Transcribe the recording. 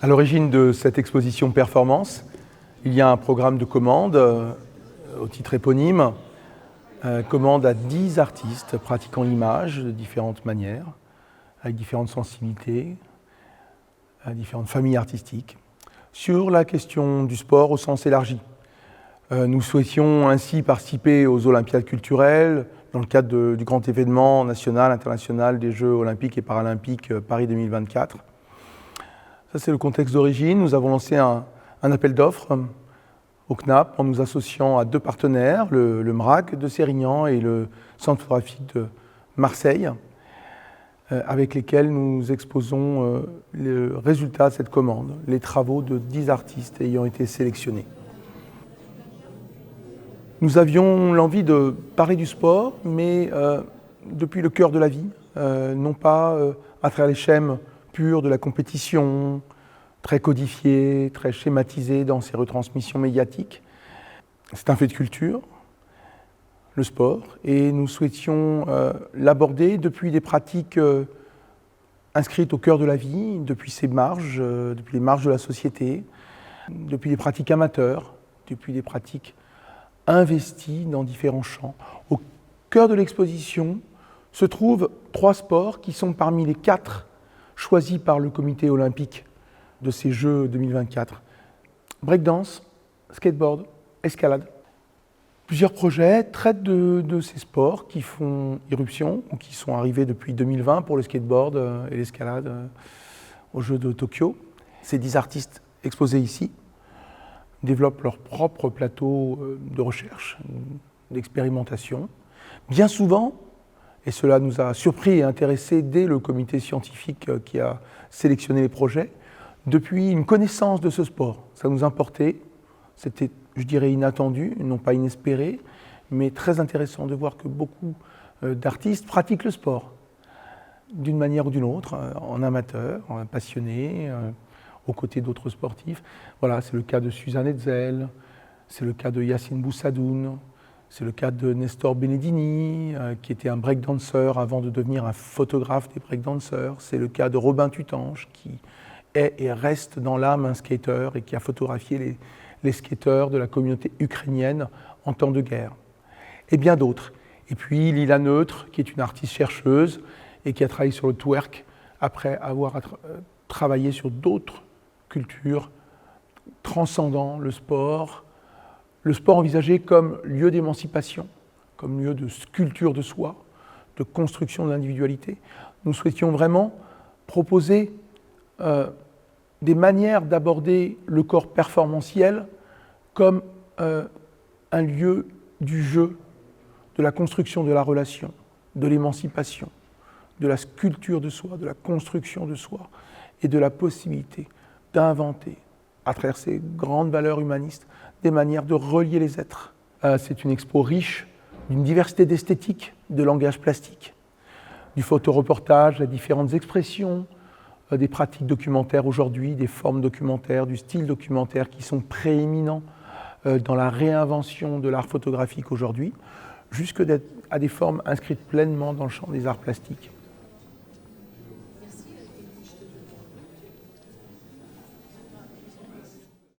À l'origine de cette exposition performance, il y a un programme de commande au titre éponyme, commande à 10 artistes pratiquant l'image de différentes manières, avec différentes sensibilités, différentes familles artistiques, sur la question du sport au sens élargi. Nous souhaitions ainsi participer aux Olympiades culturelles dans le cadre du grand événement national, international des Jeux olympiques et paralympiques Paris 2024. Ça, c'est le contexte d'origine. Nous avons lancé un appel d'offres au CNAP en nous associant à deux partenaires, le MRAC de Sérignan et le Centre photographique de Marseille, avec lesquels nous exposons le résultat de cette commande, les travaux de 10 artistes ayant été sélectionnés. Nous avions l'envie de parler du sport, mais depuis le cœur de la vie, non pas à travers les schèmes purs de la compétition, très codifiés, très schématisés dans ses retransmissions médiatiques. C'est un fait de culture, le sport, et nous souhaitions l'aborder depuis des pratiques inscrites au cœur de la vie, depuis ses marges, depuis les marges de la société, depuis des pratiques amateurs, depuis des pratiques investis dans différents champs. Au cœur de l'exposition se trouvent 3 sports qui sont parmi les 4 choisis par le comité olympique de ces Jeux 2024. Breakdance, skateboard, escalade. Plusieurs projets traitent de ces sports qui font irruption ou qui sont arrivés depuis 2020 pour le skateboard et l'escalade aux Jeux de Tokyo. Ces 10 artistes exposés ici développent leur propre plateau de recherche, d'expérimentation. Bien souvent, et cela nous a surpris et intéressés dès le comité scientifique qui a sélectionné les projets, depuis une connaissance de ce sport. Ça nous importait, c'était, je dirais, inattendu, non pas inespéré, mais très intéressant de voir que beaucoup d'artistes pratiquent le sport, d'une manière ou d'une autre, en amateur, en passionné, aux côtés d'autres sportifs. Voilà, c'est le cas de Suzanne Hetzel, c'est le cas de Yacine Boussadoun, c'est le cas de Nestor Benedini, qui était un breakdancer avant de devenir un photographe des breakdancers. C'est le cas de Robin Tutange, qui est et reste dans l'âme un skater et qui a photographié les skateurs de la communauté ukrainienne en temps de guerre. Et bien d'autres. Et puis Lila Neutre, qui est une artiste chercheuse et qui a travaillé sur le twerk après avoir travaillé sur d'autres culture transcendant le sport envisagé comme lieu d'émancipation, comme lieu de sculpture de soi, de construction de l'individualité. Nous souhaitions vraiment proposer des manières d'aborder le corps performantiel comme un lieu du jeu, de la construction de la relation, de l'émancipation, de la sculpture de soi, de la construction de soi et de la possibilité d'inventer, à travers ces grandes valeurs humanistes, des manières de relier les êtres. C'est une expo riche d'une diversité d'esthétiques, de langage plastique, du photoreportage, à différentes expressions, des pratiques documentaires aujourd'hui, des formes documentaires, du style documentaire qui sont prééminents dans la réinvention de l'art photographique aujourd'hui, jusque à des formes inscrites pleinement dans le champ des arts plastiques.